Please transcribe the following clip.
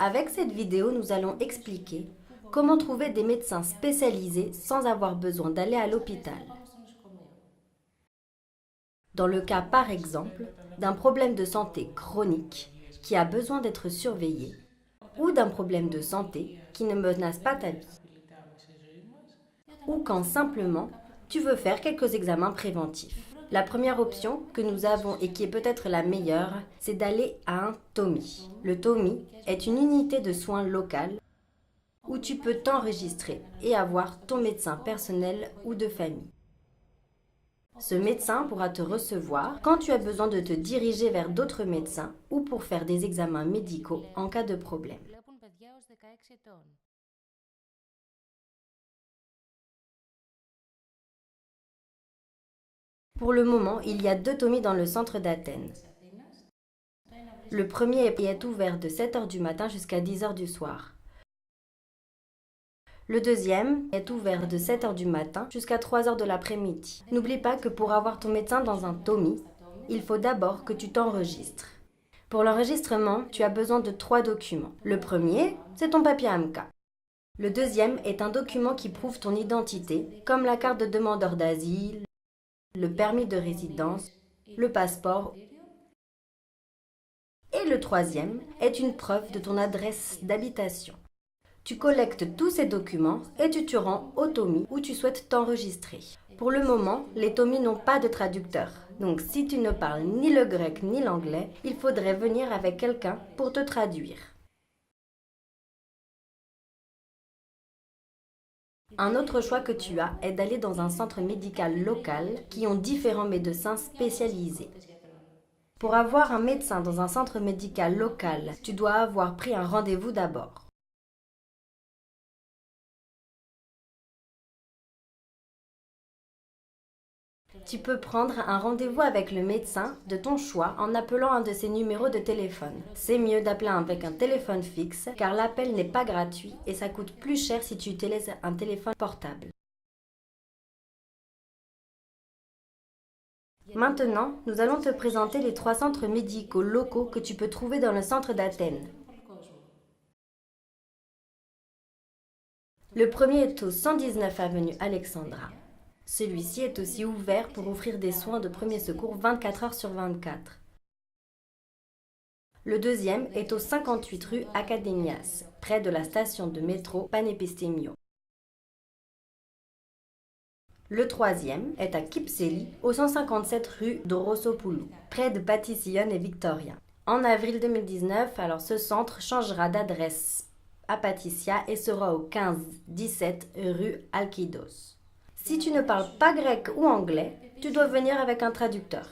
Avec cette vidéo, nous allons expliquer comment trouver des médecins spécialisés sans avoir besoin d'aller à l'hôpital. Dans le cas, par exemple, d'un problème de santé chronique qui a besoin d'être surveillé ou d'un problème de santé qui ne menace pas ta vie, ou quand simplement tu veux faire quelques examens préventifs. La première option que nous avons et qui est peut-être la meilleure, c'est d'aller à un TOMI. Le TOMI est une unité de soins locale où tu peux t'enregistrer et avoir ton médecin personnel ou de famille. Ce médecin pourra te recevoir quand tu as besoin de te diriger vers d'autres médecins ou pour faire des examens médicaux en cas de problème. Pour le moment, il y a 2 TOMI dans le centre d'Athènes. Le premier est ouvert de 7 h du matin jusqu'à 10 h du soir. Le deuxième est ouvert de 7 h du matin jusqu'à 3 h de l'après-midi. N'oublie pas que pour avoir ton médecin dans un TOMI, il faut d'abord que tu t'enregistres. Pour l'enregistrement, tu as besoin de 3 documents. Le premier, c'est ton papier AMCA. Le deuxième est un document qui prouve ton identité, comme la carte de demandeur d'asile, le permis de résidence, le passeport. Et le troisième est une preuve de ton adresse d'habitation. Tu collectes tous ces documents et tu te rends au TOMI où tu souhaites t'enregistrer. Pour le moment, les TOMI n'ont pas de traducteur. Donc si tu ne parles ni le grec ni l'anglais, il faudrait venir avec quelqu'un pour te traduire. Un autre choix que tu as est d'aller dans un centre médical local qui ont différents médecins spécialisés. Pour avoir un médecin dans un centre médical local, tu dois avoir pris un rendez-vous d'abord. Tu peux prendre un rendez-vous avec le médecin de ton choix en appelant un de ses numéros de téléphone. C'est mieux d'appeler avec un téléphone fixe car l'appel n'est pas gratuit et ça coûte plus cher si tu utilises un téléphone portable. Maintenant, nous allons te présenter les 3 centres médicaux locaux que tu peux trouver dans le centre d'Athènes. Le premier est au 119 avenue Alexandra. Celui-ci est aussi ouvert pour offrir des soins de premier secours 24 h sur 24. Le deuxième est au 58 rue Académias, près de la station de métro Panépistémio. Le troisième est à Kypseli, au 157 rue Dorosopoulou, près de Patissillon et Victoria. En avril 2019, alors ce centre changera d'adresse à Patissia et sera au 15-17 rue Alkidos. Si tu ne parles pas grec ou anglais, tu dois venir avec un traducteur.